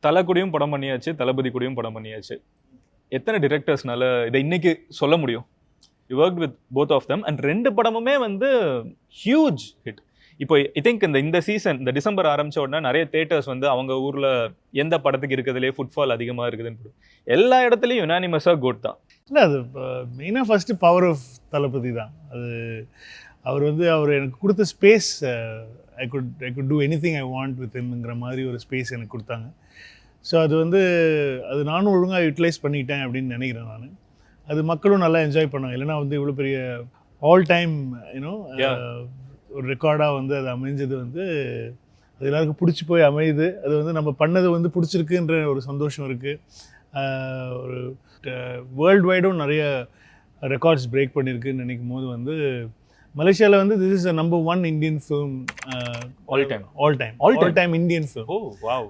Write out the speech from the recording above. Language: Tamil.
தலை கூடயும் படம் பண்ணியாச்சு, தளபதி கூடயும் படம் பண்ணியாச்சு. எத்தனை டிரெக்டர்ஸ்னால இதை இன்னைக்கு சொல்ல முடியும்? You work with both of them and 2 படமுமே வந்து ஹியூஜ் ஹிட். இப்போ ஐ திங்க் இந்த சீசன் இந்த டிசம்பர் ஆரம்பிச்ச உடனே நிறைய தியேட்டர்ஸ் வந்து அவங்க ஊர்ல எந்த படத்துக்கு இருக்கிறதுலே ஃபுட்ஃபால் அதிகமாக இருக்குதுன்னு எல்லா இடத்துலையும் யுனானிமஸாக கோட் தான். இல்லை, அது மெயினாக ஃபஸ்ட்டு பவர் ஆஃப் தளபதி தான். அது அவர் எனக்கு கொடுத்த space, I could do anything I want with ஹிம்ங்கிற மாதிரி ஒரு ஸ்பேஸ் எனக்கு கொடுத்தாங்க. ஸோ அது நானும் ஒழுங்காக யூட்டிலைஸ் பண்ணிக்கிட்டேன் அப்படின்னு நினைக்கிறேன் நான். அது மக்களும் நல்லா என்ஜாய் பண்ணாங்க. இல்லைனா வந்து இவ்வளோ பெரிய ஆல் டைம் ஒரு ரெக்கார்டாக வந்து அது அமைஞ்சது வந்து அது எல்லாருக்கும் பிடிச்சி போய் அமையுது. அது வந்து நம்ம பண்ணது வந்து பிடிச்சிருக்குன்ற ஒரு சந்தோஷம் இருக்குது. ஒரு வேர்ல்டு வைடும் நிறைய ரெக்கார்ட்ஸ் பிரேக் பண்ணியிருக்குன்னு நினைக்கும் போது வந்து மலேசியாவில் வந்து this is number 1 Indian film all time Indian film. O wow.